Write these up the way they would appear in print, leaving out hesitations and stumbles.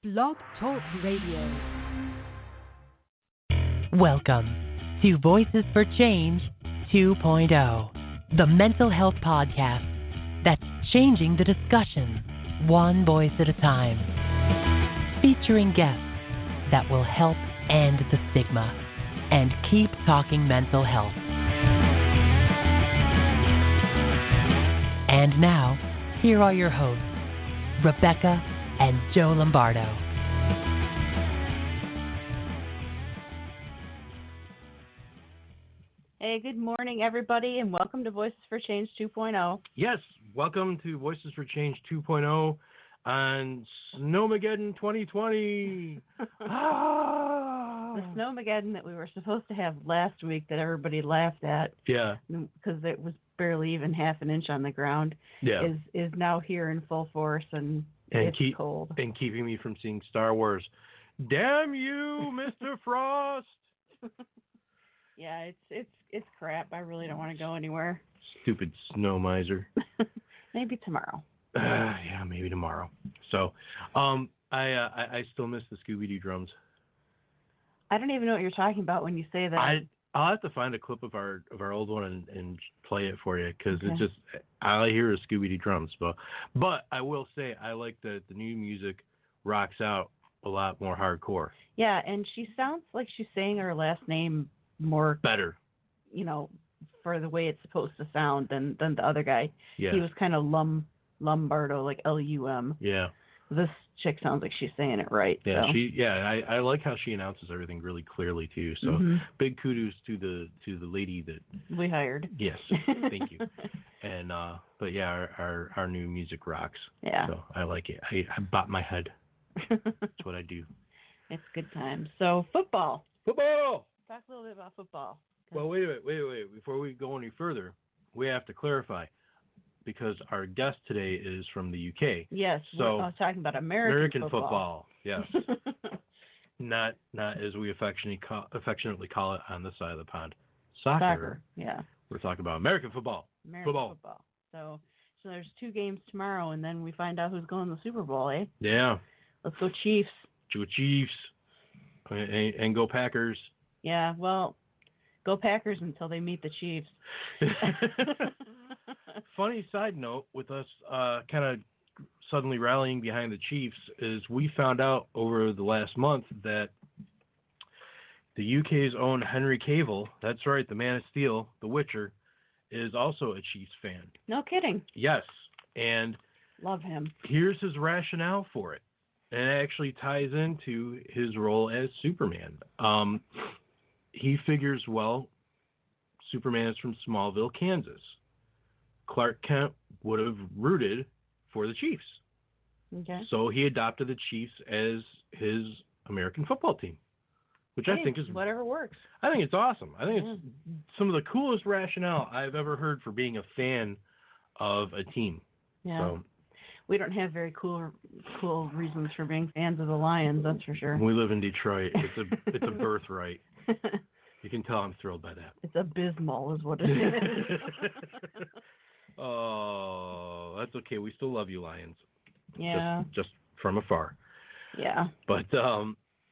Blog Talk Radio. Welcome to Voices for Change 2.0, the mental health podcast that's changing the discussion one voice at a time, featuring guests that will help end the stigma and keep talking mental health. And now, here are your hosts, Rebecca and Joe Lombardo. Hey, good morning, everybody, and welcome to Voices for Change 2.0. Yes, welcome to Voices for Change 2.0 on Snowmageddon 2020. The Snowmageddon that we were supposed to have last week that everybody laughed at. Yeah. Because it was barely even half an inch on the ground. Yeah. Is now here in full force and it's cold. And keeping me from seeing Star Wars. Damn you, Mr. Frost! Yeah, it's crap. I really don't want to go anywhere. Stupid snow miser. Maybe tomorrow. Yeah, maybe tomorrow. So, I still miss the Scooby-Doo drums. I don't even know what you're talking about when you say that. I'll have to find a clip of our old one and play it for you because it's just all I hear is Scooby-Doo drums. But I will say I like that the new music rocks out a lot more hardcore. Yeah, and she sounds like she's saying her last name more better, for the way it's supposed to sound than the other guy. Yeah. He was kind of Lombardo, like L-U-M. Yeah. This chick sounds like she's saying it right. Yeah, so. I like how she announces everything really clearly too. So big kudos to the lady that we hired. Yes, thank you. And but yeah, our new music rocks. Yeah. So I like it. I bop my head. That's what I do. It's good times. So football. Football. Talk a little bit about football. Well, wait. Before we go any further, we have to clarify because our guest today is from the UK. Yes. So we're talking about American football. Yes. not as we affectionately call it on this side of the pond. Soccer. Yeah. We're talking about American football. Football. So there's 2 games tomorrow, and then we find out who's going to the Super Bowl, eh? Yeah. Let's go Chiefs. Go Chiefs. And go Packers. Yeah, well, go Packers until they meet the Chiefs. Funny side note with us kind of suddenly rallying behind the Chiefs is we found out over the last month that the UK's own Henry Cavill, that's right, the Man of Steel, the Witcher, is also a Chiefs fan. No kidding. Yes, and love him. Here's his rationale for it. And it actually ties into his role as Superman. He figures, well, Superman is from Smallville, Kansas. Clark Kent would have rooted for the Chiefs. Okay. So he adopted the Chiefs as his American football team, which I think is... whatever works. I think it's awesome. I think it's some of the coolest rationale I've ever heard for being a fan of a team. Yeah. So, we don't have very cool reasons for being fans of the Lions, that's for sure. We live in Detroit. It's a birthright. You can tell I'm thrilled by that. It's abysmal is what it is. Oh, that's okay. We still love you, Lions. Yeah. Just from afar. Yeah. But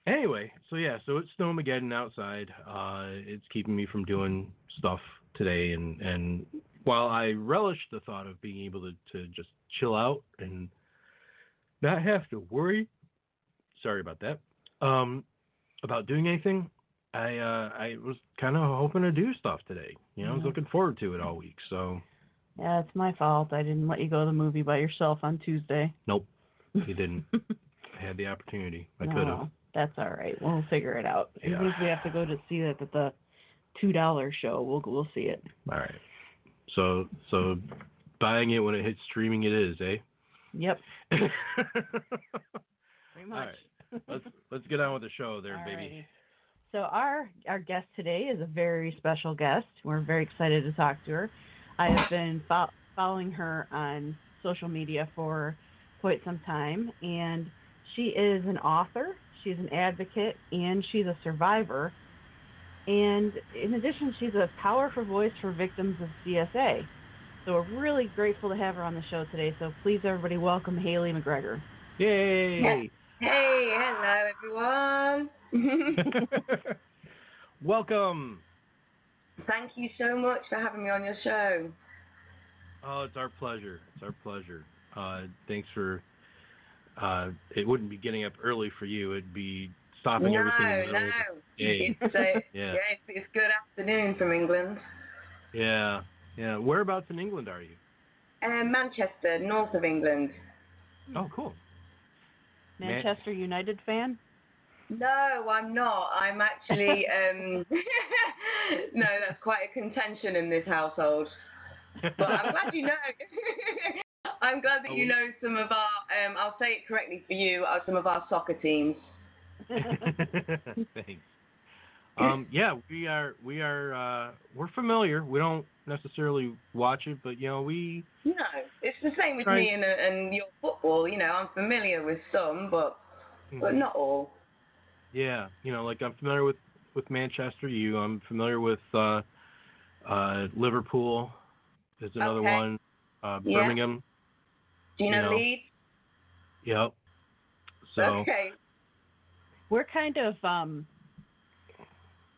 anyway, so it's Snowmageddon outside. It's keeping me from doing stuff today, and while I relish the thought of being able to just chill out and not have to worry, sorry about that, about doing anything, I was kind of hoping to do stuff today. I was looking forward to it all week. So yeah, it's my fault. I didn't let you go to the movie by yourself on Tuesday. Nope, you didn't. I had the opportunity. I could have. That's all right. We'll figure it out. Yeah. Even if we have to go to see it at the $2 show, we'll see it. All right. So buying it when it hits streaming, it is, eh? Yep. Pretty much. All right. Let's get on with the show there, baby. Alrighty. So our guest today is a very special guest. We're very excited to talk to her. I have been following her on social media for quite some time, and she is an author, she's an advocate, and she's a survivor. And in addition, she's a powerful voice for victims of CSA. So we're really grateful to have her on the show today. So please, everybody, welcome Hayley McGregor. Yay! Hey, hello everyone. Welcome. Thank you so much for having me on your show. Oh, it's our pleasure. It's our pleasure. Thanks for. It wouldn't be getting up early for you. It'd be stopping everything in the middle of the day. It's good afternoon from England. Yeah. Whereabouts in England are you? Manchester, north of England. Oh, cool. Manchester United fan? No, I'm not. I'm actually. No, that's quite a contention in this household. But I'm glad you know. I'm glad that you know some of our. I'll say it correctly for you. Some of our soccer teams. Thanks. Yeah, we are. We're familiar. We don't necessarily watch it, but we. No, it's the same with me and your football. I'm familiar with some, but not all. Yeah, like I'm familiar with Manchester U. I'm familiar with Liverpool. There's another one. Birmingham. Do you know Leeds? Yep. So. Okay. We're kind of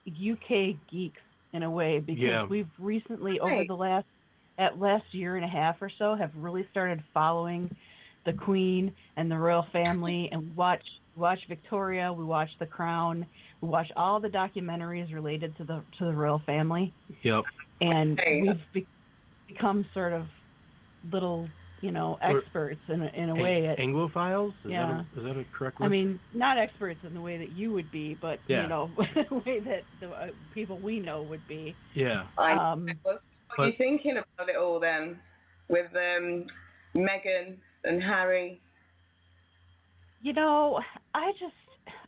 UK geeks in a way because we've recently, over the last year and a half or so, have really started following the Queen and the royal family, and watch Victoria. We watch The Crown. We watch all the documentaries related to the royal family. Yep. And we've become sort of little, experts in a way. Anglophiles? Is that a correct word? I mean, not experts in the way that you would be, but the way that the people we know would be. Yeah. What are you thinking about it all then, with Meghan and Harry?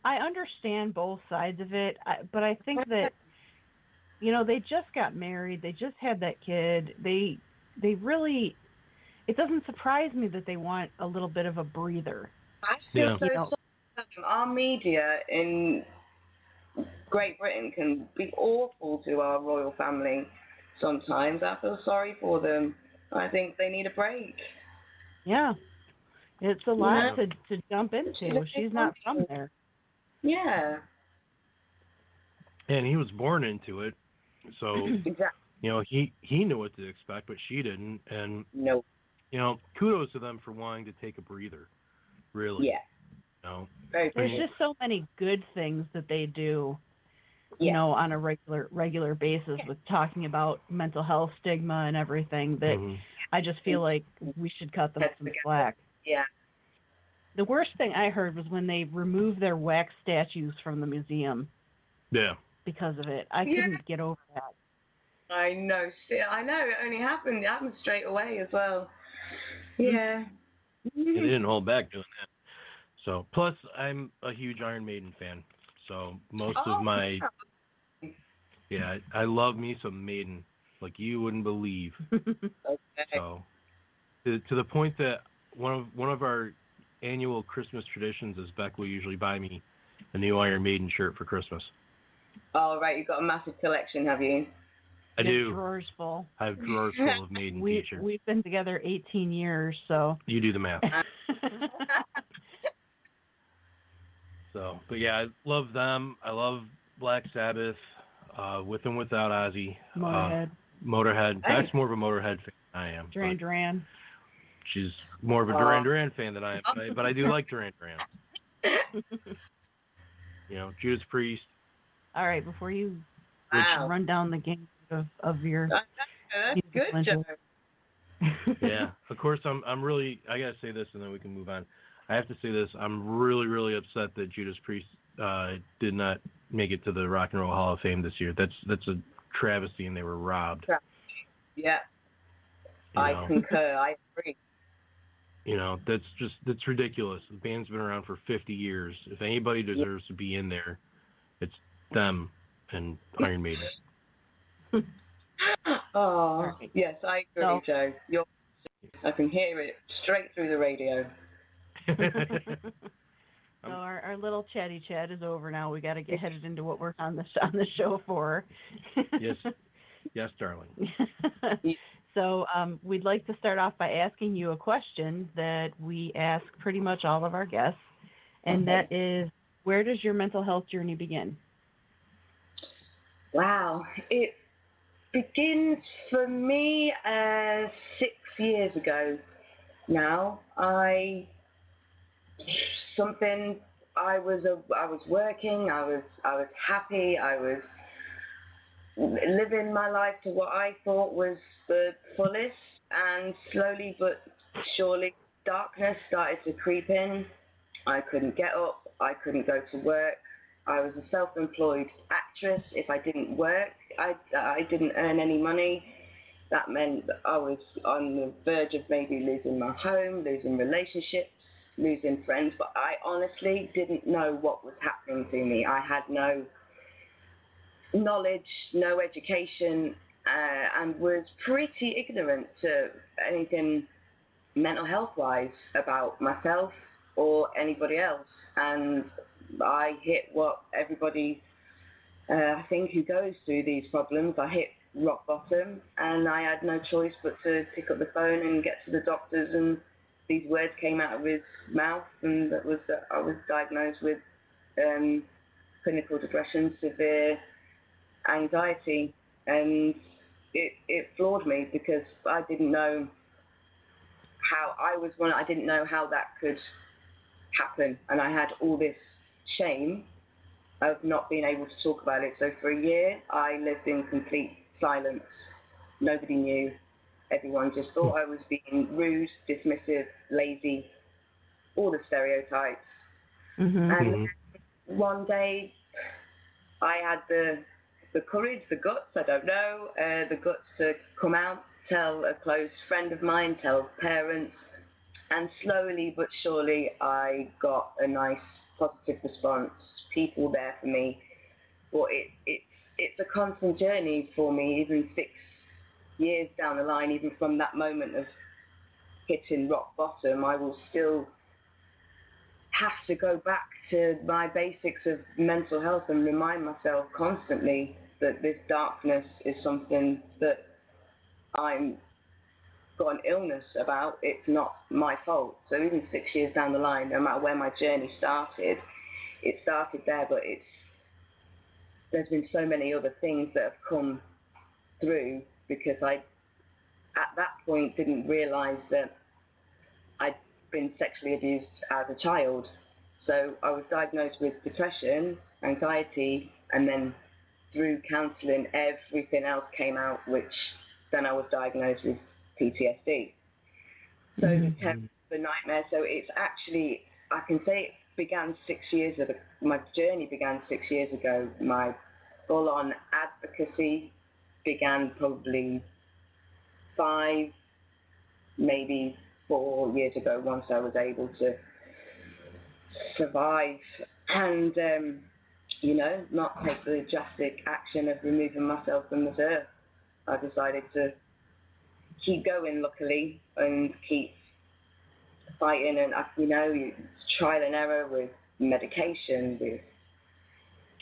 I understand both sides of it, but I think that they just got married, they just had that kid, they really. It doesn't surprise me that they want a little bit of a breather. I feel so. Our media in Great Britain can be awful to our royal family sometimes. I feel sorry for them. I think they need a break. Yeah. It's a lot to jump into. She's not from there. Yeah. And he was born into it. So, exactly. He knew what to expect, but she didn't. And no. Kudos to them for wanting to take a breather, really. Yeah. There's just so many good things that they do, on a regular basis with talking about mental health stigma and everything that I just feel like we should cut them some slack. Yeah. The worst thing I heard was when they removed their wax statues from the museum. Yeah. Because of it. I couldn't get over that. I know. I know. It only happened. It happened straight away as well. Yeah. They didn't hold back doing that. So, plus, I'm a huge Iron Maiden fan. So, most of my... Yeah, I love me some Maiden. Like you wouldn't believe. Okay. So, to the point that one of our annual Christmas traditions is Beck will usually buy me a new Iron Maiden shirt for Christmas. Oh, right. You've got a massive collection, have you? I do. Drawers full. I have drawers full of Maiden t-shirts. We've been together 18 years, so. You do the math. So, but yeah, I love them. I love Black Sabbath, with and without Ozzy. Motorhead. That's more of a Motorhead fan than I am. Duran. She's more of a Duran fan than I am, but I do like Duran. Judas Priest. All right, before you run down the game of your. That's good, Joe. Yeah, of course. I'm really. I gotta say this, and then we can move on. I have to say this. I'm really, really upset that Judas Priest did not make it to the Rock and Roll Hall of Fame this year. That's a travesty, and they were robbed. Yeah. I concur. I agree. That's ridiculous. The band's been around for 50 years. If anybody deserves to be in there, it's them and Iron Maiden. Oh, yes, I agree, Joe. I can hear it straight through the radio. So our little chatty chat is over now. We got to get headed into what we're on the show for. Yes, darling. So we'd like to start off by asking you a question that we ask pretty much all of our guests, and that is, where does your mental health journey begin? Wow. It begins for me 6 years ago now. I was working, I was happy, I was living my life to what I thought was the fullest, and slowly but surely darkness started to creep in. I couldn't get up, I couldn't go to work. I was a self-employed actress. If I didn't work, I didn't earn any money. That meant that I was on the verge of maybe losing my home, losing relationships, losing friends, but I honestly didn't know what was happening to me. I had no knowledge, no education, and was pretty ignorant to anything mental health-wise about myself or anybody else. And I hit what everybody, I think, who goes through these problems, I hit rock bottom, and I had no choice but to pick up the phone and get to the doctors, and these words came out of his mouth, and that was that I was diagnosed with clinical depression, severe anxiety, and it floored me because I didn't know how I didn't know how that could happen, and I had all this shame of not being able to talk about it. So for a year, I lived in complete silence. Nobody knew. Everyone just thought I was being rude, dismissive, lazy, all the stereotypes. And one day, I had the courage, the guts, I don't know, the guts to come out, tell a close friend of mine, tell parents, and slowly but surely I got a nice positive response, people there for me. But it's a constant journey for me, even 6 years down the line, even from that moment of hitting rock bottom, I will still have to go back to my basics of mental health and remind myself constantly that this darkness is something that I'm got an illness about. It's not my fault. So even 6 years down the line, no matter where my journey started, it started there, but there's been so many other things that have come through because I, at that point, didn't realise that I'd been sexually abused as a child. So I was diagnosed with depression, anxiety, and then through counselling, everything else came out, which then I was diagnosed with PTSD. So the nightmare. So it's actually, I can say it began 6 years ago. My journey began 6 years ago. My full-on advocacy began probably 5, maybe 4 years ago, once I was able to survive and, not take the drastic action of removing myself from this earth. I decided to keep going, luckily, and keep fighting, and trial and error with medication, with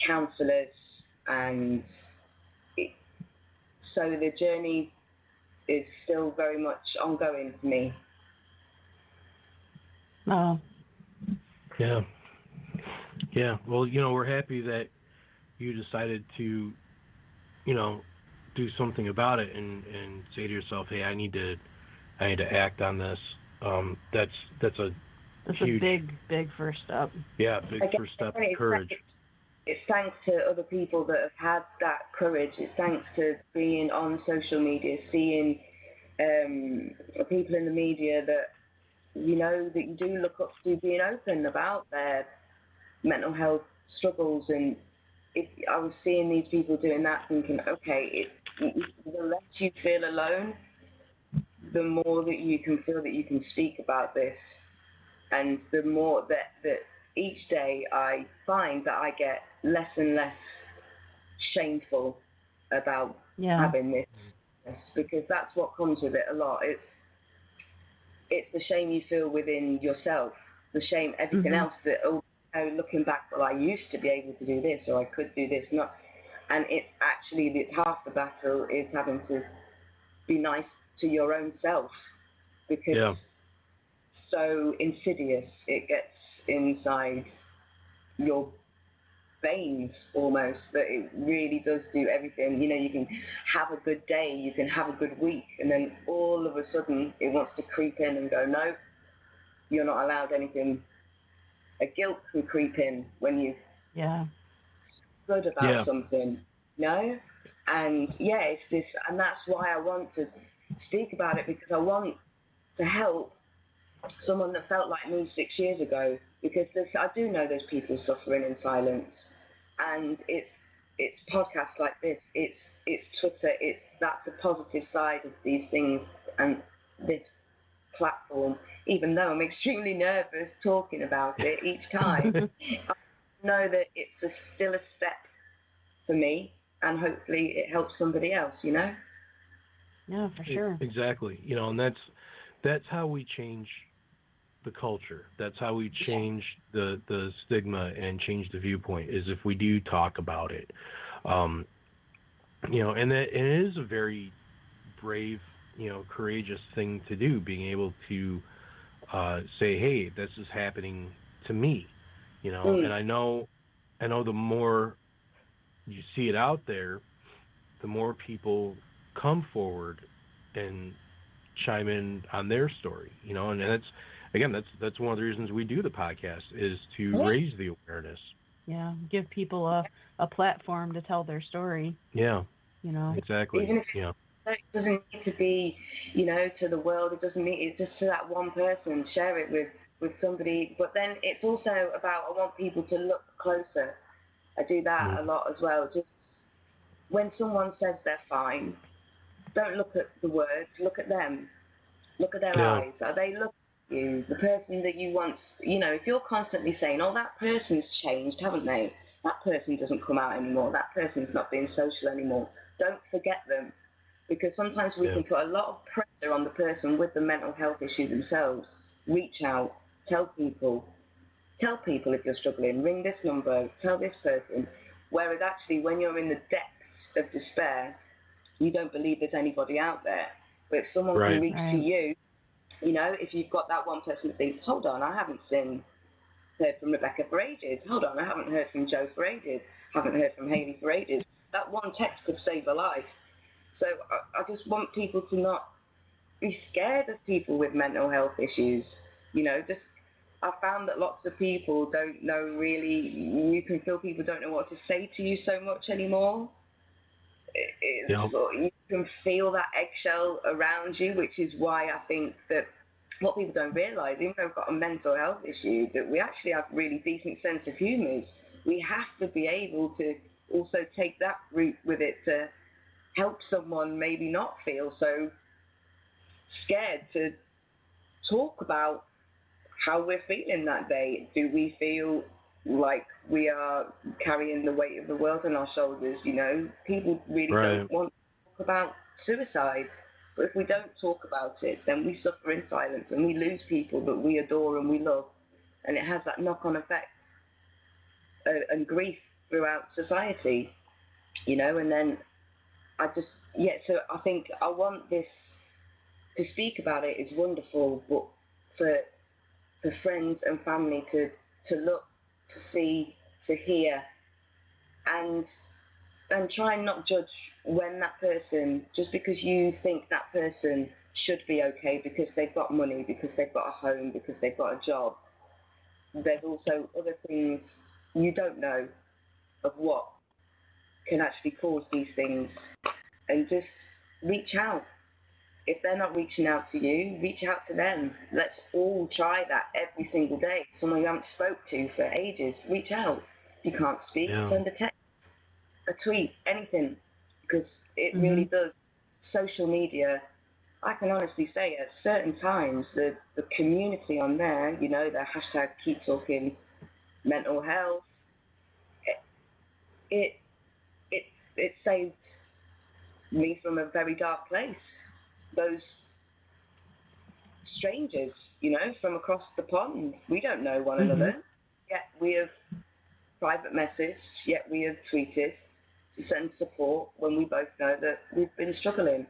counsellors, and so the journey is still very much ongoing for me. Oh. Yeah. Well, we're happy that you decided to, do something about it and say to yourself, hey, I need to act on this. That's a huge, a big first step. Yeah, first step, courage. It's thanks to other people that have had that courage. It's thanks to being on social media, seeing people in the media that that you do look up to, being open about their mental health struggles. And I was seeing these people doing that, thinking, okay, the less you feel alone, the more that you can feel that you can speak about this, and the more that each day I find that I get less and less shameful about having this, because that's what comes with it a lot. It's the shame you feel within yourself, the shame, everything else that, looking back, well, I used to be able to do this, or I could do this, and it's actually half the battle is having to be nice to your own self, because it's so insidious. It gets inside your veins almost, that it really does do everything. You know, you can have a good day, you can have a good week, and then all of a sudden it wants to creep in and go, no, you're not allowed anything. A guilt can creep in when you good about something, you know? And it's this, and that's why I want to speak about it, because I want to help someone that felt like me 6 years ago, because I do know there's people suffering in silence, and it's podcasts like this, it's Twitter, that's the positive side of these things, and this platform, even though I'm extremely nervous talking about it each time, I know that it's still a step for me, and hopefully it helps somebody else, you know? Yeah, for sure. Exactly. You know, and that's how we change the culture. That's how we change the stigma and change the viewpoint, is if we do talk about it. You know, and it is a very brave, you know, courageous thing to do, being able to say, hey, this is happening to me, you know. And I know the more you see it out there, the more people come forward and chime in on their story, you know. And that's one of the reasons we do the podcast, is to raise the awareness. Yeah, give people a platform to tell their story. Yeah, you know. Exactly. Even if it doesn't need to be, you know, to the world. It doesn't need, it's just to that one person. Share it with somebody. But then it's also about, I want people to look closer. I do that a lot as well. Just when someone says they're fine, don't look at the words. Look at them. Look at their eyes. Are they looking at you? The person that you once, you know, if you're constantly saying, oh, that person's changed, haven't they? That person doesn't come out anymore. That person's not being social anymore. Don't forget them. Because sometimes we can put a lot of pressure on the person with the mental health issue themselves. Reach out, tell people if you're struggling, ring this number, tell this person. Whereas actually when you're in the depths of despair, you don't believe there's anybody out there. But if someone can reach to you, you know, if you've got that one person that thinks, hold on, I haven't heard from Rebecca for ages. Hold on, I haven't heard from Joe for ages. Haven't heard from Hayley for ages. That one text could save a life. So I just want people to not be scared of people with mental health issues. You know, I found that lots of people don't know really, you can feel people don't know what to say to you so much anymore. You can feel that eggshell around you, which is why I think that what people don't realise, even though we've got a mental health issue, that we actually have really decent sense of humour. We have to be able to also take that route with it to help someone maybe not feel so scared to talk about how we're feeling that day. Do we feel like we are carrying the weight of the world on our shoulders? You know, people really don't want to talk about suicide. But if we don't talk about it, then we suffer in silence and we lose people that we adore and we love. And it has that knock-on effect and grief throughout society, you know. And then so I think I want this, to speak about it is wonderful, but for friends and family to look, to see, to hear, and try and not judge when that person, just because you think that person should be okay because they've got money, because they've got a home, because they've got a job. There's also other things you don't know of what can actually cause these things, and just reach out. If they're not reaching out to you, reach out to them. Let's all try that every single day. Someone you haven't spoke to for ages, reach out. If you can't speak, send a text, a tweet, anything, because it really does. Social media, I can honestly say at certain times, the community on there, you know, the hashtag keep talking mental health, it saved me from a very dark place. Those strangers, you know, from across the pond, we don't know one another, yet we have private messaged, yet we have tweeted to send support when we both know that we've been struggling.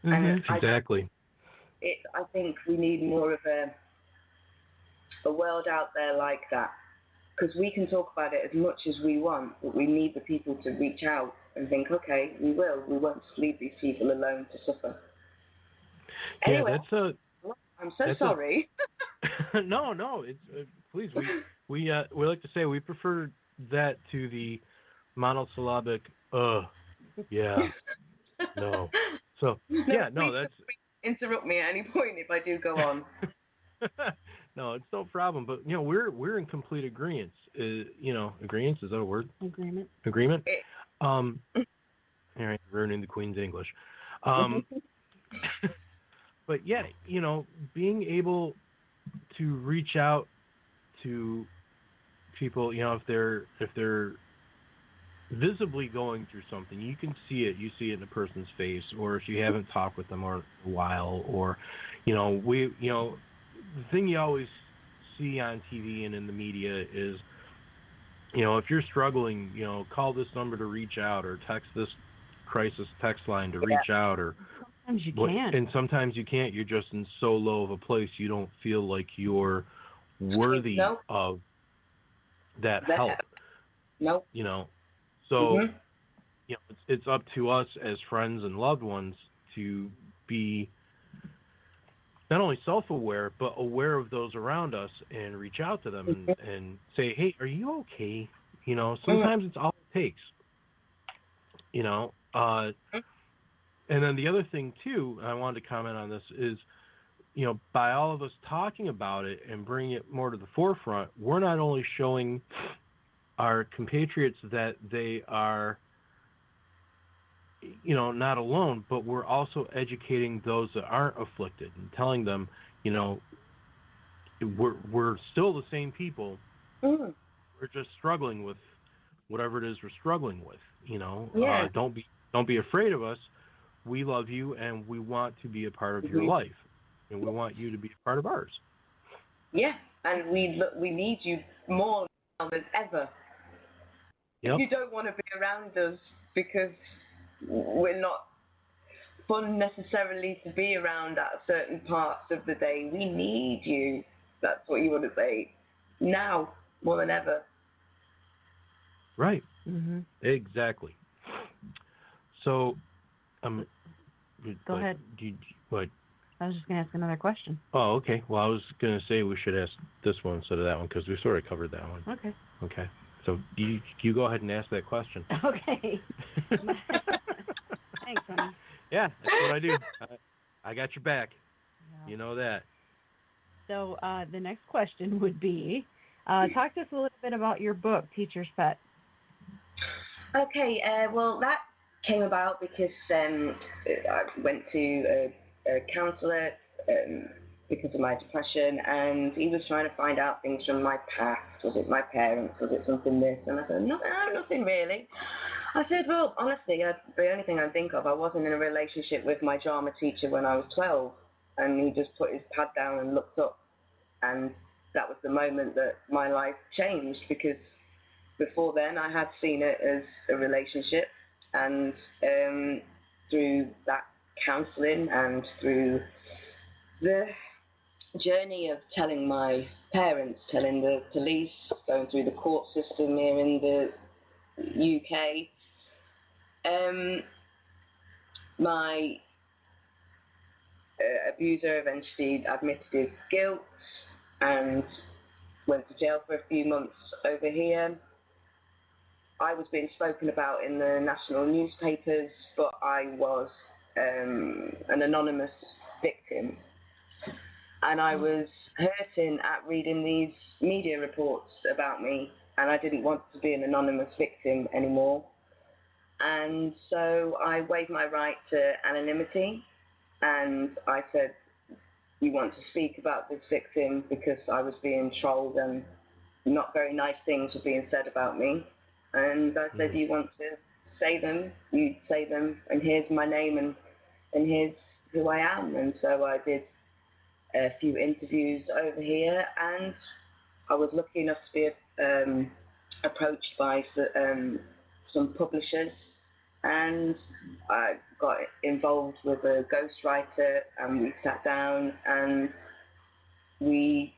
And exactly. I think we need more of a world out there like that. Because we can talk about it as much as we want, but we need the people to reach out and think, okay, we won't just leave these people alone to suffer. Anyway, I'm so sorry. No, it's please. We like to say we prefer that to the monosyllabic yeah, no. So that's. Interrupt me at any point if I do go on. No, it's no problem. But we're in complete agreement. Agreement, is that a word? Agreement. All right, ruining the Queen's English. But yeah, being able to reach out to people, if they're visibly going through something, you can see it. You see it in a person's face, or if you haven't talked with them for a while, or the thing you always see on TV and in the media is, if you're struggling, call this number to reach out, or text this crisis text line to reach out, or sometimes you can't. And sometimes you can't. You're just in so low of a place you don't feel like you're worthy of that help. Nope. So it's up to us as friends and loved ones to be not only self-aware, but aware of those around us and reach out to them and say, hey, are you okay? Sometimes it's all it takes. And then the other thing, too, I wanted to comment on this, is, by all of us talking about it and bringing it more to the forefront, we're not only showing our compatriots that they are, not alone, but we're also educating those that aren't afflicted and telling them, we're still the same people. Mm. We're just struggling with whatever it is we're struggling with. Yeah. Don't be afraid of us. We love you, and we want to be a part of your life, and we want you to be a part of ours. Yeah, and we need you more now than ever. Yep. If you don't want to be around us because we're not fun necessarily to be around at certain parts of the day, we need you. That's what you want to say. Now, more than ever. Right. Mm-hmm. Exactly. So, go ahead. What? I was just going to ask another question. Oh, okay. Well, I was going to say we should ask this one instead of that one because we sort of covered that one. Okay. So you go ahead and ask that question. Okay. Thanks, honey. Yeah, that's what I do. I got your back. Yeah. You know that. So the next question would be, talk to us a little bit about your book, Teacher's Pet. Okay, well, that came about because I went to a counsellor because of my depression, and he was trying to find out things from my past. Was it my parents? Was it something this? And I said, no, nothing really. I said, well, honestly, the only thing I think of, I wasn't in a relationship with my drama teacher when I was 12, and he just put his pad down and looked up, and that was the moment that my life changed, because before then I had seen it as a relationship, and through that counselling and through the journey of telling my parents, telling the police, going through the court system here in the UK, my abuser eventually admitted his guilt and went to jail for a few months over here. I was being spoken about in the national newspapers, but I was an anonymous victim. And I was hurting at reading these media reports about me, and I didn't want to be an anonymous victim anymore. And so I waived my right to anonymity, and I said, we want to speak about this victim because I was being trolled and not very nice things were being said about me. And I said, you want to say them, you say them, and here's my name and here's who I am. And so I did a few interviews over here, and I was lucky enough to be approached by some publishers, and I got involved with a ghostwriter, and we sat down and we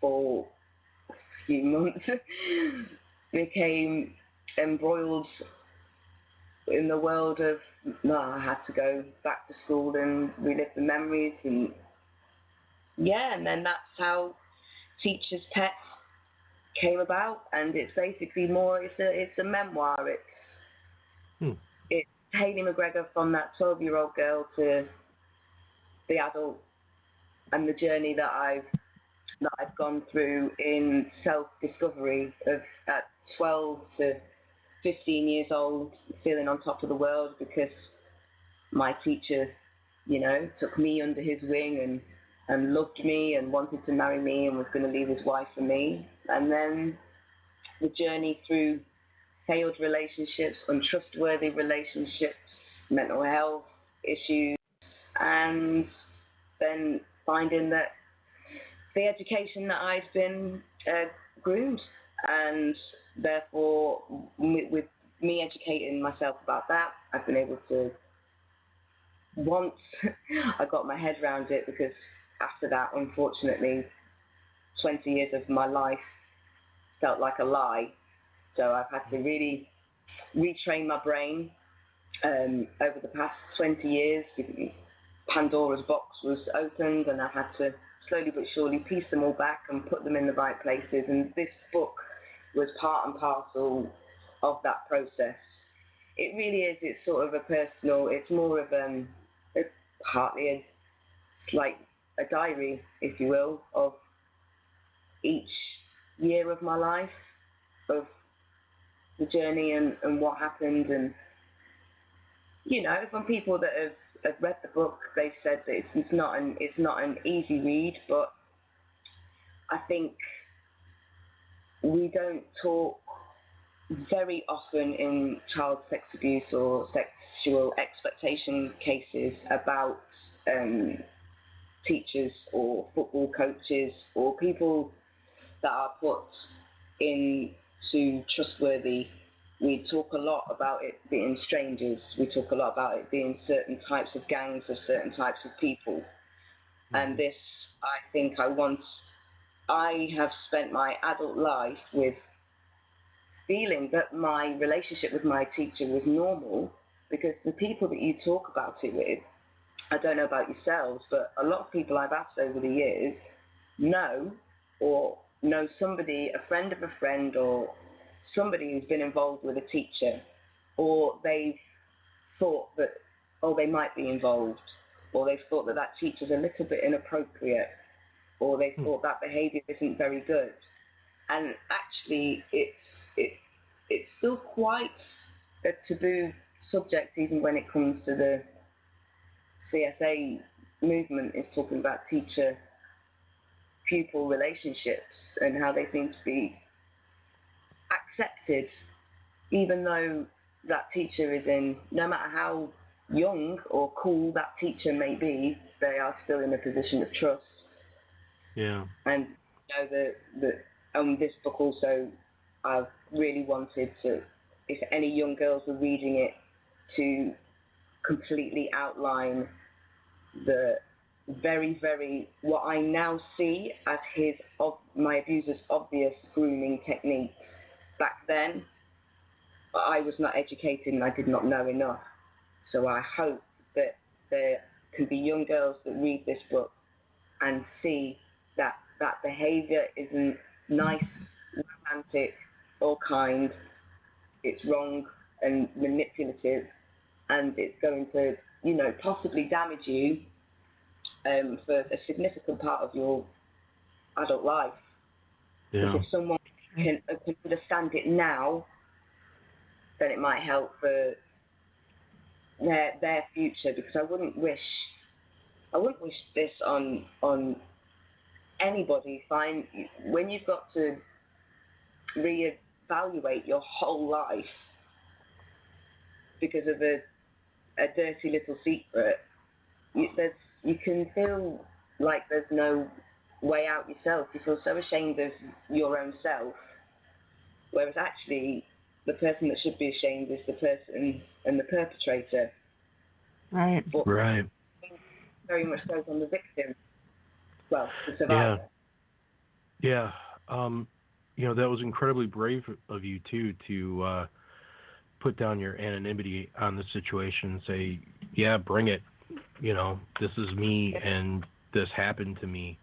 for a few months, became embroiled in the world of, no, I had to go back to school and relive the memories, and and then that's how Teacher's Pet came about. And it's basically it's a memoir. It's Hayley McGregor from that 12-year-old girl to the adult, and the journey that I've gone through in self-discovery of at 12 to 15 years old, feeling on top of the world because my teacher, took me under his wing and loved me and wanted to marry me and was going to leave his wife for me. And then the journey through failed relationships, untrustworthy relationships, mental health issues, and then finding that the education that I've been groomed, and therefore with me educating myself about that, I've been able to, once I got my head around it, because after that, unfortunately, 20 years of my life felt like a lie. So I've had to really retrain my brain over the past 20 years. Pandora's box was opened, and I've had to slowly but surely piece them all back and put them in the right places. And this book was part and parcel of that process. It really is. It's sort of a personal. It's more of it's partly like a diary, if you will, of each year of my life, of the journey and what happened. And from people that have read the book, they've said that it's not an easy read, but I think we don't talk very often in child sex abuse or sexual exploitation cases about teachers or football coaches or people that are put into trustworthy. We talk a lot about it being strangers. We talk a lot about it being certain types of gangs or certain types of people. And this, I think I have spent my adult life with feeling that my relationship with my teacher was normal, because the people that you talk about it with, I don't know about yourselves, but a lot of people I've asked over the years know somebody, a friend of a friend, or somebody who's been involved with a teacher, or they've thought that, they might be involved, or they've thought that teacher's a little bit inappropriate, or they thought that behaviour isn't very good. And actually, it's still quite a taboo subject, even when it comes to the CSA movement, is talking about teacher-pupil relationships and how they seem to be accepted, even though that teacher is no matter how young or cool that teacher may be, they are still in a position of trust. Yeah. And this book also, I've really wanted to, if any young girls were reading it, to completely outline the very, very, what I now see as my abuser's obvious grooming techniques. Back then, I was not educated and I did not know enough. So I hope that there can be young girls that read this book and see that behaviour isn't nice, romantic, or kind. It's wrong and manipulative, and it's going to, possibly damage you for a significant part of your adult life. Yeah. If someone can understand it now, then it might help for their future. Because I wouldn't wish this on anybody. When you've got to reevaluate your whole life because of a dirty little secret, you can feel like there's no way out yourself. You feel so ashamed of your own self, whereas actually the person that should be ashamed is the person and the perpetrator. Right. But right. very much goes on the victim. Well, the survivor. Yeah. That was incredibly brave of you too to put down your anonymity on the situation and say, yeah, bring it. This is me and this happened to me.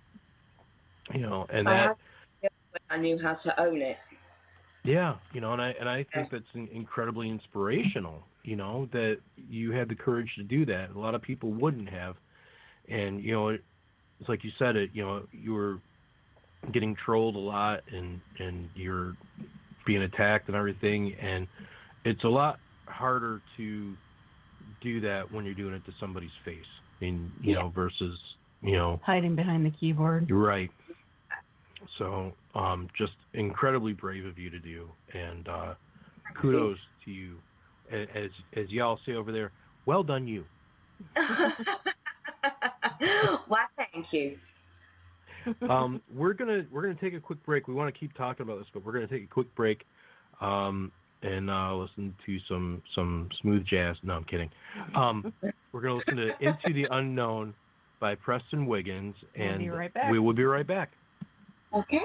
And that I knew how to own it. Yeah, and I think that's incredibly inspirational, that you had the courage to do that. A lot of people wouldn't have. And, it's like you said it, you were getting trolled a lot and you're being attacked and everything. And it's a lot harder to do that when you're doing it to somebody's face. Versus, hiding behind the keyboard. You're right. So, just incredibly brave of you to do, and kudos to you, as y'all say over there. Well done, you. Well, thank you. We're gonna take a quick break. We want to keep talking about this, but we're gonna take a quick break, and listen to some smooth jazz. No, I'm kidding. We're gonna listen to "Into the Unknown" by Preston Wiggins, and we'll be right back. We will be right back. Okay.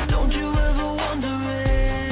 Don't you ever wonder it?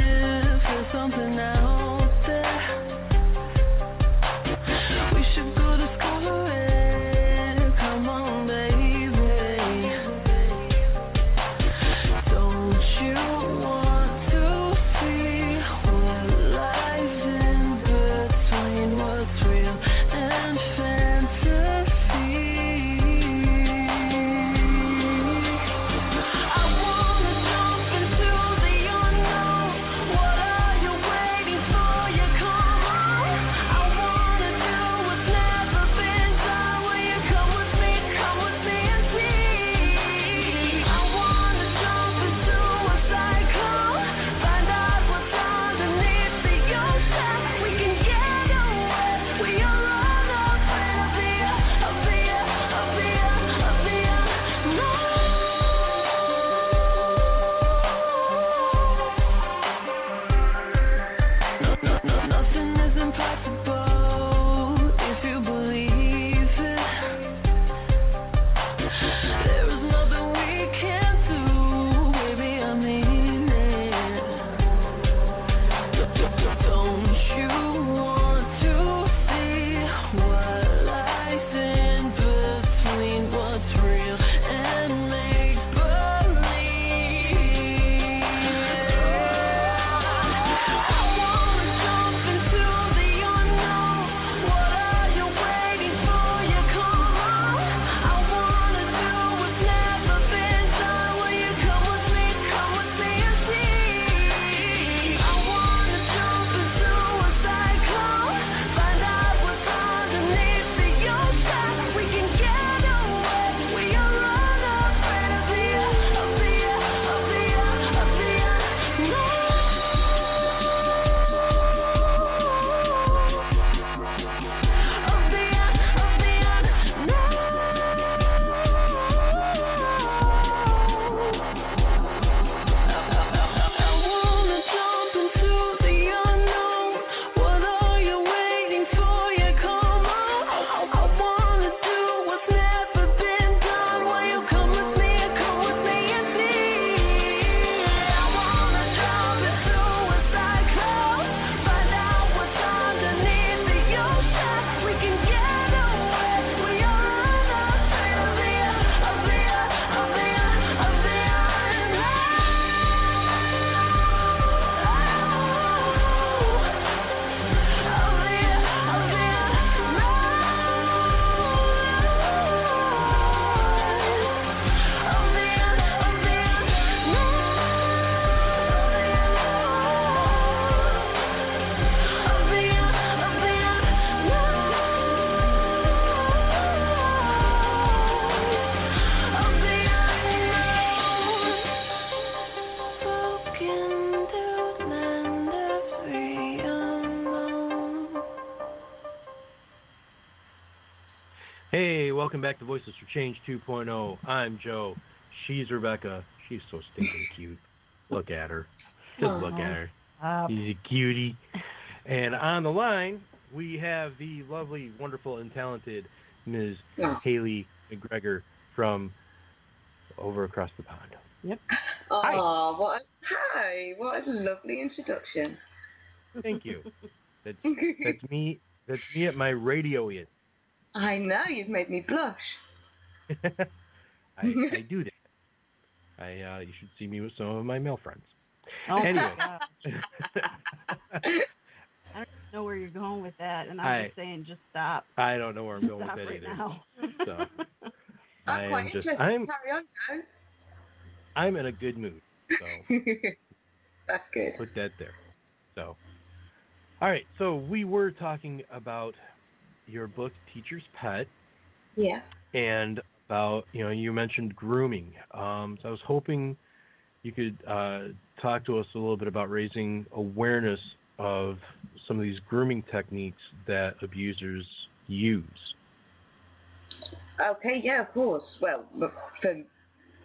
Hey, welcome back to Voices for Change 2.0. I'm Joe. She's Rebecca. She's so stinking cute. Look at her. Just look at her. She's a cutie. And on the line, we have the lovely, wonderful, and talented Ms. Hayley McGregor from over across the pond. Yep. Oh, what a lovely introduction. Thank you. That's me. That's me at my radio-it. I know, you've made me blush. I do that. You should see me with some of my male friends. Oh, anyway. I don't know where you're going with that, and I'm just saying, just stop. I don't know where I'm going with that right either. Now. So, I'm quite interested. Carry on now. I'm in a good mood. So that's good. Put that there. So, all right. So we were talking about your book, Teacher's Pet. Yeah. And about, you mentioned grooming. So I was hoping you could talk to us a little bit about raising awareness of some of these grooming techniques that abusers use. Okay, yeah, of course. Well,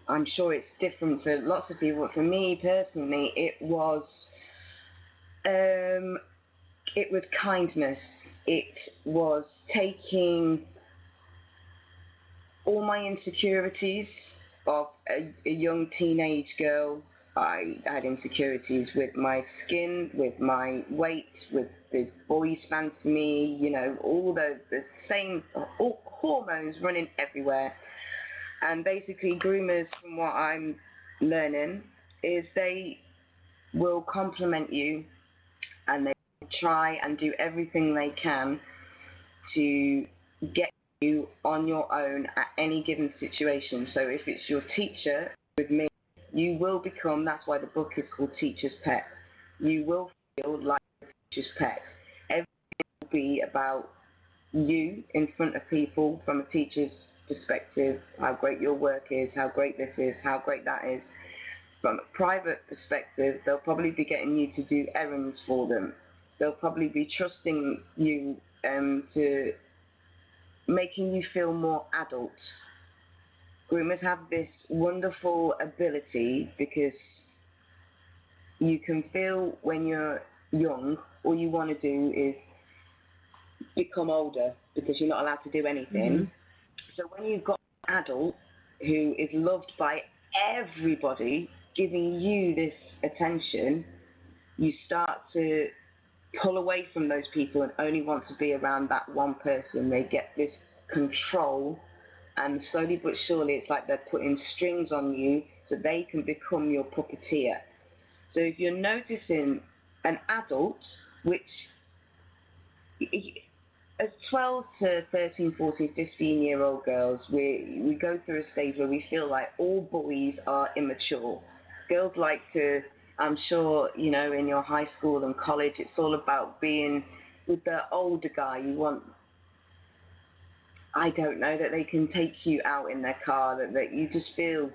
I'm sure it's different for lots of people. For me personally, it was kindness. It was taking all my insecurities of a young teenage girl. I had insecurities with my skin, with my weight, with the boys fancy me, all the same hormones running everywhere. And basically, groomers, from what I'm learning, is they will compliment you and they try and do everything they can to get you on your own at any given situation. So if it's your teacher, with me, you will become, that's why the book is called Teacher's Pet. You will feel like a teacher's pet. Everything will be about you in front of people from a teacher's perspective, how great your work is, how great this is, how great that is. From a private perspective, they'll probably be getting you to do errands for them. They'll probably be trusting you to making you feel more adult. Groomers have this wonderful ability because you can feel when you're young, all you want to do is become older because you're not allowed to do anything. Mm-hmm. So when you've got an adult who is loved by everybody, giving you this attention, you start to pull away from those people and only want to be around that one person. They get this control, and slowly but surely it's like they're putting strings on you so they can become your puppeteer. So if you're noticing an adult, which as 12 to 13, 14, 15-year-old girls, we go through a stage where we feel like all boys are immature. Girls like to, I'm sure, in your high school and college, it's all about being with the older guy. You want, I don't know, that they can take you out in their car, that you just feel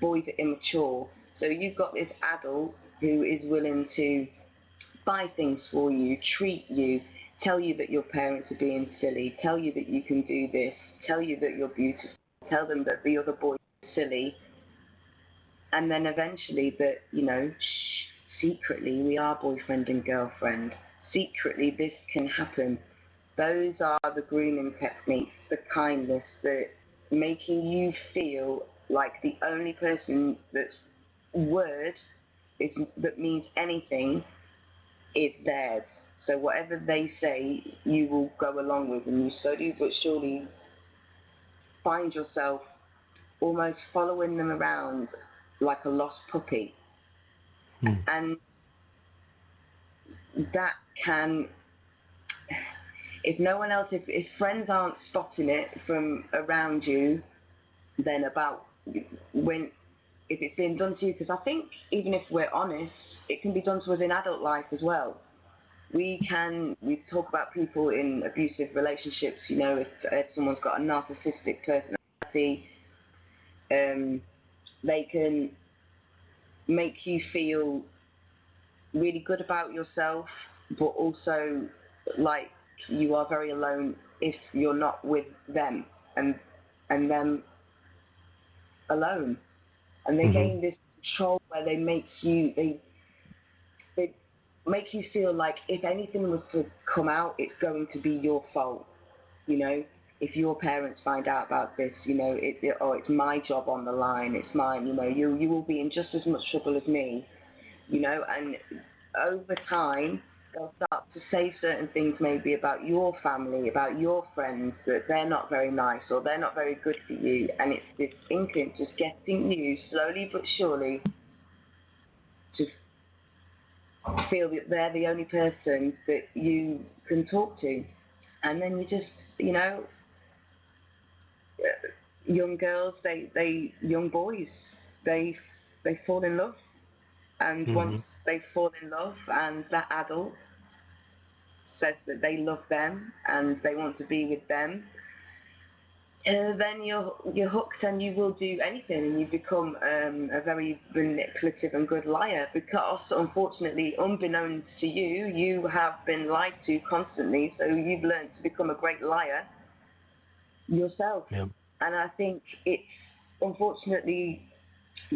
boys are immature. So you've got this adult who is willing to buy things for you, treat you, tell you that your parents are being silly, tell you that you can do this, tell you that you're beautiful, tell them that the other boy is silly, and then eventually that, secretly we are boyfriend and girlfriend. Secretly this can happen. Those are the grooming techniques, the kindness, the making you feel like the only person that's word is that means anything is theirs. So whatever they say, you will go along with, and you slowly but surely find yourself almost following them around like a lost puppy. And that can, if no one else, if friends aren't spotting it from around you, then about when, if it's being done to you, because I think even if we're honest, it can be done to us in adult life as well. We talk about people in abusive relationships, if someone's got a narcissistic personality, they can make you feel really good about yourself, but also like you are very alone if you're not with them and them alone. And they gain this control where they make you feel like if anything was to come out, it's going to be your fault. You know, if your parents find out about this, you know, it's my job on the line, it's mine. You know, you will be in just as much trouble as me. You know, and over time they'll start to say certain things maybe about your family, about your friends, that they're not very nice or they're not very good for you, and it's this inkling just getting you slowly but surely to feel that they're the only person that you can talk to. And then you just, you know, young girls, young boys, they fall in love. And once they fall in love and that adult says that they love them and they want to be with them, then you're hooked and you will do anything, and you become a very manipulative and good liar, because unfortunately, unbeknownst to you, you have been lied to constantly, so you've learned to become a great liar yourself. Yeah. And I think it's, unfortunately,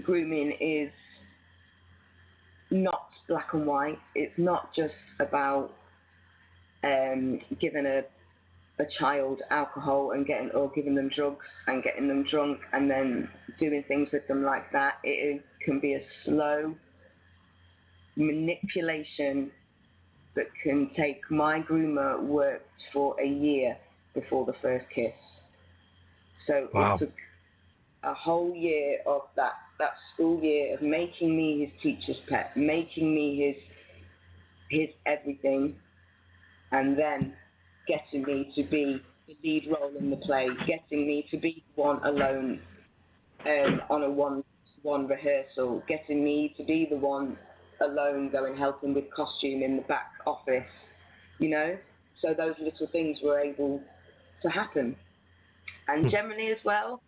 grooming is not black and white. It's not just about giving a child alcohol and giving them drugs and getting them drunk and then doing things with them like that. It can be a slow manipulation that can take. My groomer worked for a year before the first kiss. So wow. It took a whole year of that school year of making me his teacher's pet, making me his everything, and then getting me to be the lead role in the play, getting me to be one alone on a one rehearsal, getting me to be the one alone going helping with costume in the back office, you know? So those little things were able to happen. And generally as well,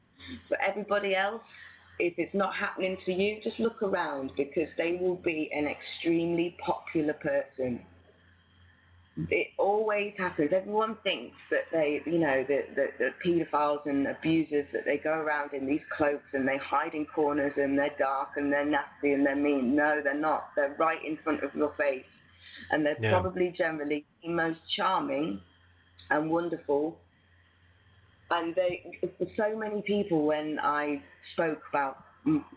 for everybody else, if it's not happening to you, just look around, because they will be an extremely popular person. It always happens. Everyone thinks that they, you know, the paedophiles and abusers, that they go around in these cloaks and they hide in corners and they're dark and they're nasty and they're mean. No, they're not. They're right in front of your face. And they're probably generally the most charming and wonderful. And for so many people, when I spoke about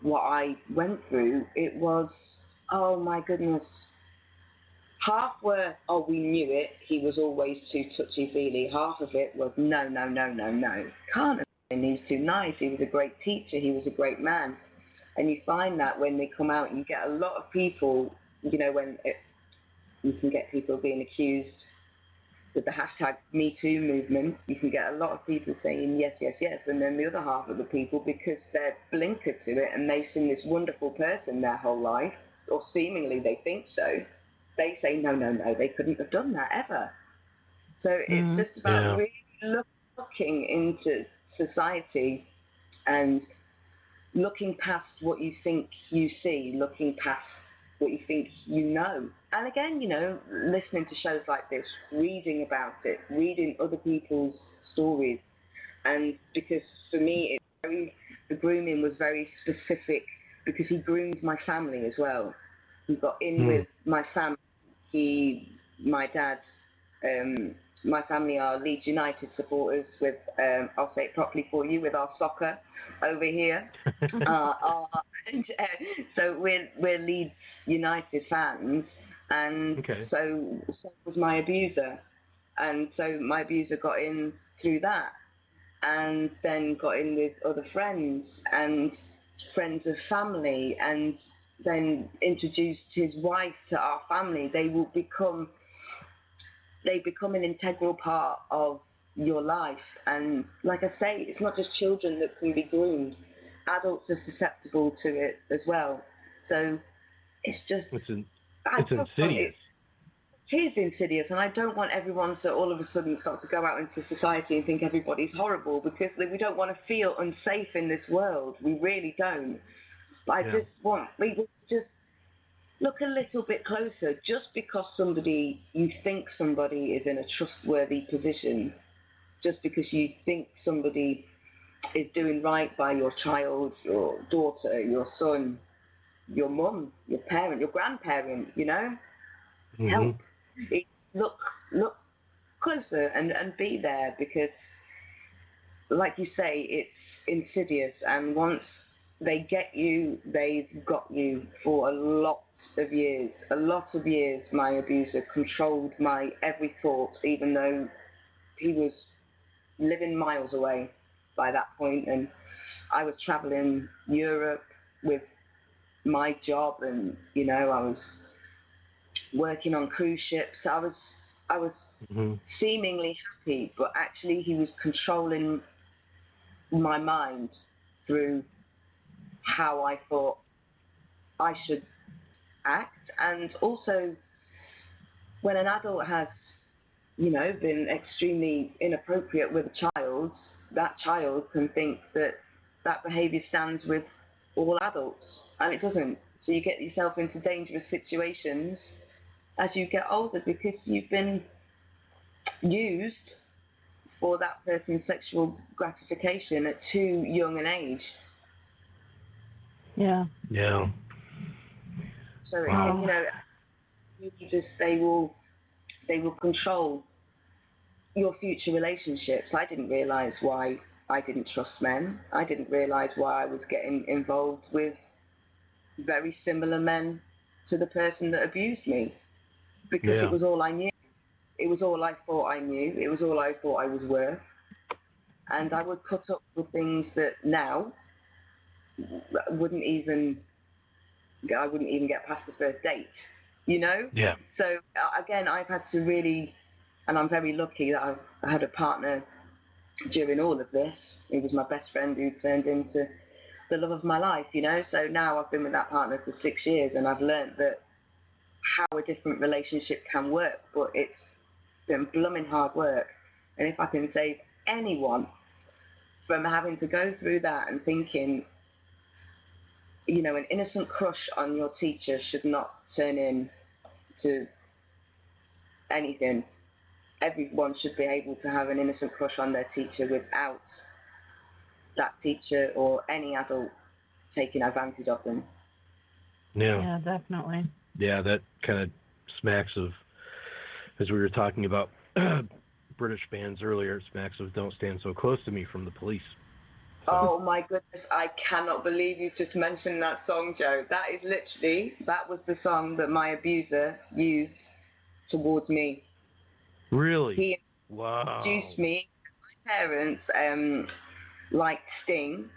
what I went through, it was, oh my goodness. Half were, oh, we knew it, he was always too touchy-feely. Half of it was, no. Can't have been, he's too nice, he was a great teacher, he was a great man. And you find that when they come out, you get a lot of people, you know, you can get people being accused with the hashtag #MeToo movement, you can get a lot of people saying yes, and then the other half of the people, because they're blinkered to it and they've seen this wonderful person their whole life, or seemingly they think so, they say no, they couldn't have done that ever. So it's just about really looking into society and looking past what you think you see, looking past what you think you know. And again, you know, listening to shows like this, reading about it, reading other people's stories. And because for me, the grooming was very specific, because he groomed my family as well. He got in with my family. My dad, my family are Leeds United supporters with, I'll say it properly for you, with our soccer over here. So we're Leeds United fans, and so was my abuser. And so my abuser got in through that, and then got in with other friends and friends of family, and then introduced his wife to our family. They become an integral part of your life. And like I say, it's not just children that can be groomed. Adults are susceptible to it as well. So it's just... It's insidious. It is insidious, and I don't want everyone to all of a sudden start to go out into society and think everybody's horrible, because we don't want to feel unsafe in this world. We really don't. But I just want people to just look a little bit closer. Just because you think somebody is in a trustworthy position, just because you think somebody is doing right by your child, your daughter, your son, your mum, your parent, your grandparent, help. Look closer and be there, because, like you say, it's insidious, and once they get you, they've got you for a lot of years. My abuser controlled my every thought, even though he was living miles away by that point, and I was traveling Europe with my job, and I was working on cruise ships. I was seemingly happy, but actually he was controlling my mind through how I thought I should act. And also, when an adult has been extremely inappropriate with a child, that child can think that behaviour stands with all adults, and it doesn't. So you get yourself into dangerous situations as you get older, because you've been used for that person's sexual gratification at too young an age. Yeah. Yeah. So they will control your future relationships. I didn't realise why I didn't trust men. I didn't realise why I was getting involved with very similar men to the person that abused me, because it was all I knew. It was all I thought I knew. It was all I thought I was worth. And I would put up with things that now I wouldn't even get past the first date, Yeah. So again, I've had to really, and I'm very lucky that I had a partner during all of this. He was my best friend who turned into the love of my life, So now I've been with that partner for 6 years, and I've learned that how a different relationship can work, but it's been blooming hard work. And if I can save anyone from having to go through that and thinking, an innocent crush on your teacher should not turn into anything. Everyone should be able to have an innocent crush on their teacher without that teacher or any adult taking advantage of them. Yeah, definitely. Yeah, that kind of smacks of, as we were talking about British bands earlier, it smacks of Don't Stand So Close to Me from the Police. So. Oh my goodness, I cannot believe you just mentioned that song, Joe. That was the song that my abuser used towards me. Really? He Wow. introduced me. My parents liked Sting,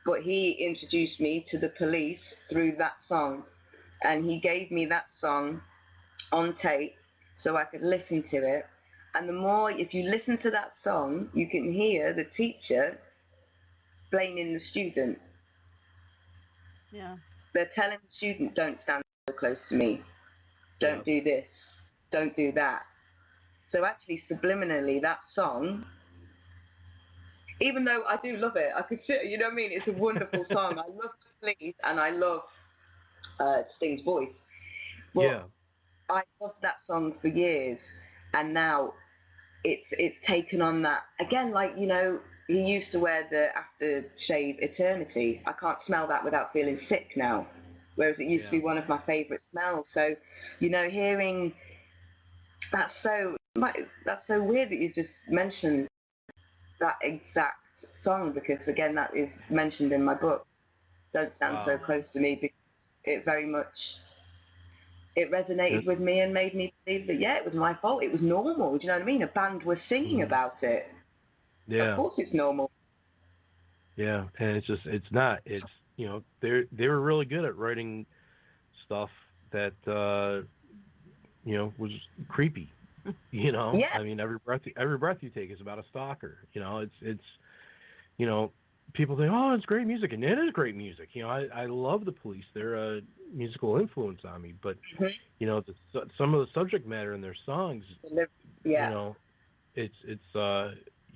but he introduced me to the Police through that song. And he gave me that song on tape so I could listen to it. And the more, if you listen to that song, you can hear the teacher blaming the student. Yeah. They're telling the student, don't stand so close to me. Don't do this. Don't do that. So actually, subliminally, that song, even though I do love it, I could sit, you know what I mean? It's a wonderful song. I love the Police, and I love Sting's voice. But I loved that song for years, and now it's taken on that again. Like, he used to wear the aftershave Eternity. I can't smell that without feeling sick now, whereas it used to be one of my favourite smells. So, hearing that's so weird that you just mentioned that exact song, because again, that is mentioned in my book. Don't Stand So Close to Me, because it very much. It resonated with me and made me believe that, it was my fault. It was normal. Do you know what I mean? A band was singing about it. Yeah. Of course it's normal. Yeah, and it's not. It's, they were really good at writing stuff that, was creepy. Yeah. I mean, every breath you take is about a stalker. It's people think, oh, it's great music, and it is great music. I love the Police. They're a musical influence on me, but some of the subject matter in their songs, it's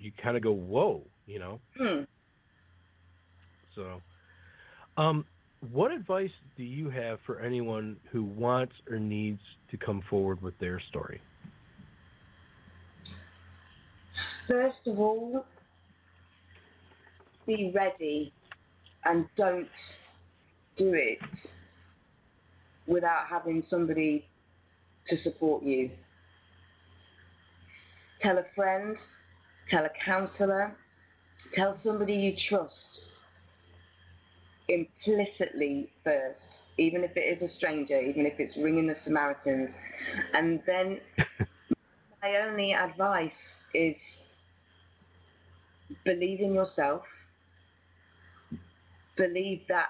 you kind of go, whoa, So, what advice do you have for anyone who wants or needs to come forward with their story? First of all, be ready and don't do it without having somebody to support you. Tell a friend, tell a counsellor, tell somebody you trust implicitly first, even if it is a stranger, even if it's ringing the Samaritans. And then my only advice is believe in yourself, believe that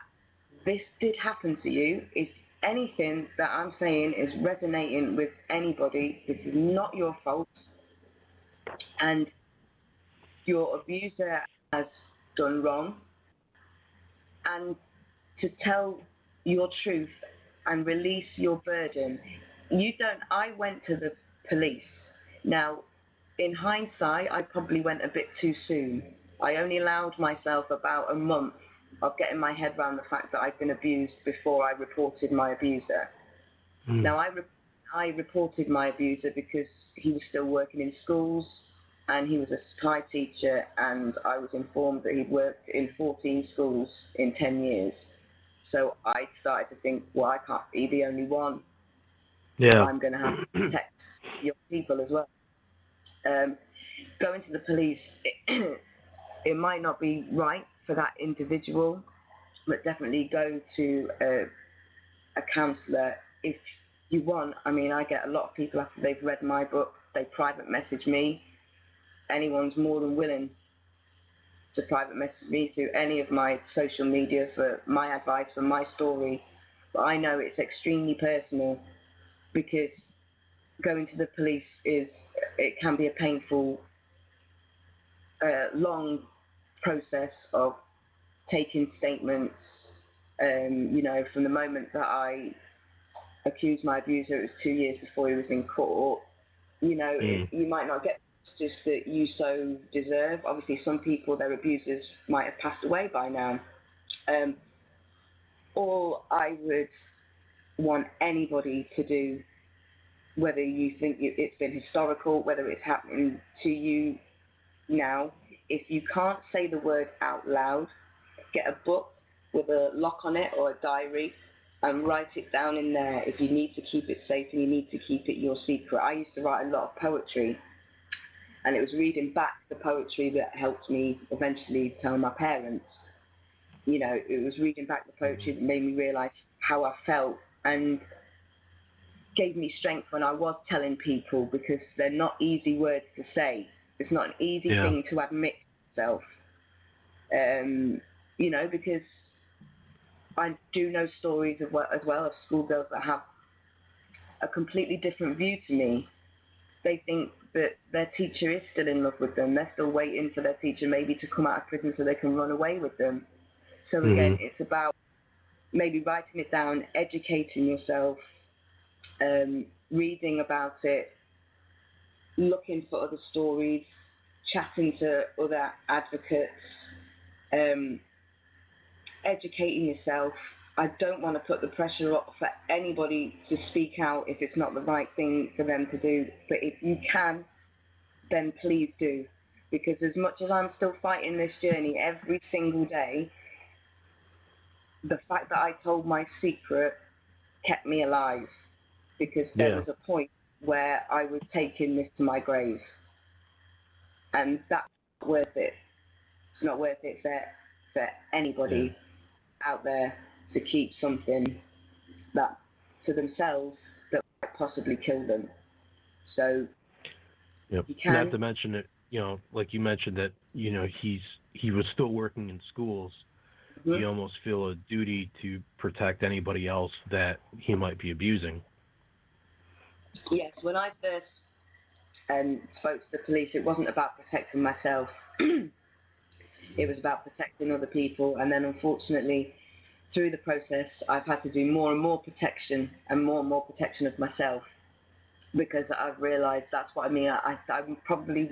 this did happen to you. If anything that I'm saying is resonating with anybody, this is not your fault, and your abuser has done wrong, and to tell your truth and release your burden. I went to the police. Now, in hindsight, I probably went a bit too soon. I only allowed myself about a month of getting my head around the fact that I'd been abused before I reported my abuser. Now, I reported my abuser because he was still working in schools, and he was a supply teacher, and I was informed that he'd worked in 14 schools in 10 years. So I started to think, well, I can't be the only one. Yeah. I'm going to have to protect your people as well. Going to the police, it might not be right for that individual, but definitely go to a counsellor if you want. I mean, I get a lot of people after they've read my book, they private message me. Anyone's more than willing to private message me through any of my social media for my advice, for my story. But I know it's extremely personal, because going to the police it can be a painful, long process of taking statements. From the moment that I accused my abuser, it was 2 years before he was in court. You might not get justice that you so deserve. Obviously, some people, their abusers might have passed away by now. All I would want anybody to do, whether you think it's been historical, whether it's happening to you now, if you can't say the word out loud, get a book with a lock on it or a diary and write it down in there if you need to keep it safe and you need to keep it your secret. I used to write a lot of poetry, and it was reading back the poetry that helped me eventually tell my parents. It was reading back the poetry that made me realise how I felt and gave me strength when I was telling people, because they're not easy words to say. It's not an easy thing to admit to yourself. Because I do know stories as well of schoolgirls that have a completely different view to me. They think that their teacher is still in love with them. They're still waiting for their teacher maybe to come out of prison so they can run away with them. So again, it's about maybe writing it down, educating yourself, reading about it, looking for other stories, chatting to other advocates, educating yourself. I don't want to put the pressure up for anybody to speak out if it's not the right thing for them to do. But if you can, then please do. Because as much as I'm still fighting this journey every single day, the fact that I told my secret kept me alive. Because there was a point where I was taking this to my grave. And that's not worth it. It's not worth it for anybody out there to keep something that to themselves that might possibly kill them. So you can. Not to mention it, like you mentioned that, he was still working in schools. You almost feel a duty to protect anybody else that he might be abusing. Yes, when I first spoke to the police, it wasn't about protecting myself. It was about protecting other people. And then unfortunately, through the process, I've had to do more and more protection of myself, because I've realised that's what I mean. I probably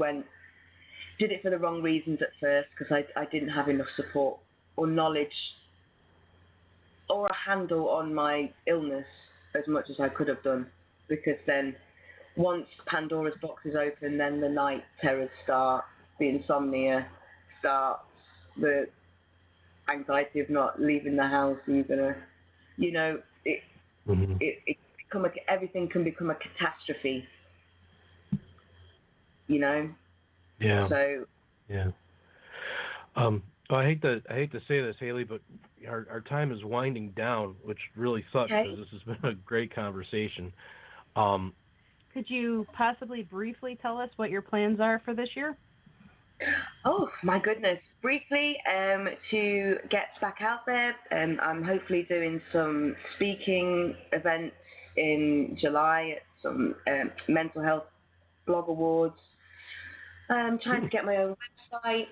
did it for the wrong reasons at first, because I didn't have enough support or knowledge or a handle on my illness as much as I could have done, because then once Pandora's box is open, then the night terrors start, the insomnia starts, the anxiety of not leaving the house, even, you know, everything can become a catastrophe, you know. Yeah. So. Yeah. I hate to say this, Hayley, but our time is winding down, which really sucks because this has been a great conversation. Could you possibly briefly tell us what your plans are for this year? Oh my goodness! Briefly, to get back out there, I'm hopefully doing some speaking events in July at some mental health blog awards. I'm trying to get my own website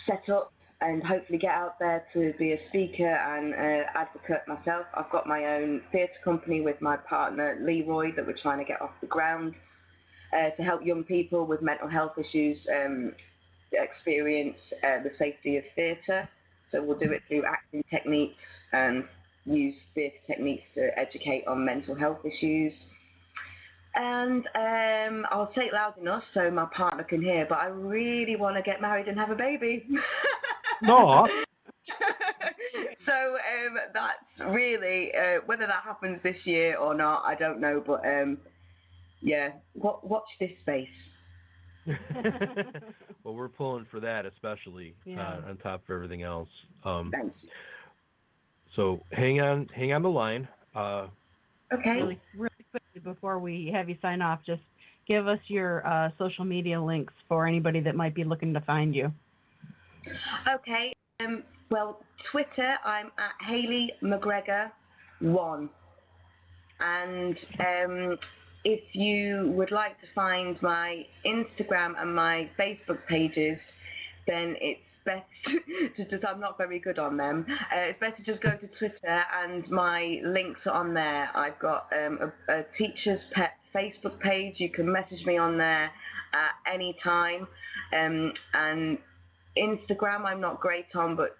set up and hopefully get out there to be a speaker and advocate myself. I've got my own theatre company with my partner Leroy that we're trying to get off the ground to help young people with mental health issues experience the safety of theatre. So we'll do it through acting techniques and use theatre techniques to educate on mental health issues. And I'll say it loud enough so my partner can hear, but I really want to get married and have a baby. No. So that's really, whether that happens this year or not, I don't know, but yeah, watch this space. Well, we're pulling for that, especially on top of everything else. Thanks. So hang on the line. Okay. Really quickly before we have you sign off, just give us your social media links for anybody that might be looking to find you. Okay. Well, Twitter, I'm at Hayley McGregor 1. And if you would like to find my Instagram and my Facebook pages, then it's best to just, I'm not very good on them. It's best to just go to Twitter and my links are on there. I've got a Teacher's Pet Facebook page. You can message me on there at any time. And Instagram I'm not great on, but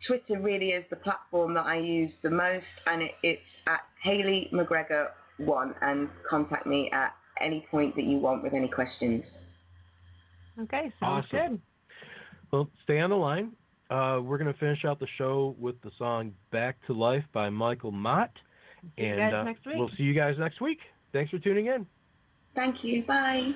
Twitter really is the platform that I use the most, and it's at Hayley McGregor 1, and contact me at any point that you want with any questions. Okay, sounds good. Well, stay on the line. We're going to finish out the show with the song Back to Life by Michael Mott. See you guys next week. We'll see you guys next week. Thanks for tuning in. Thank you. Bye.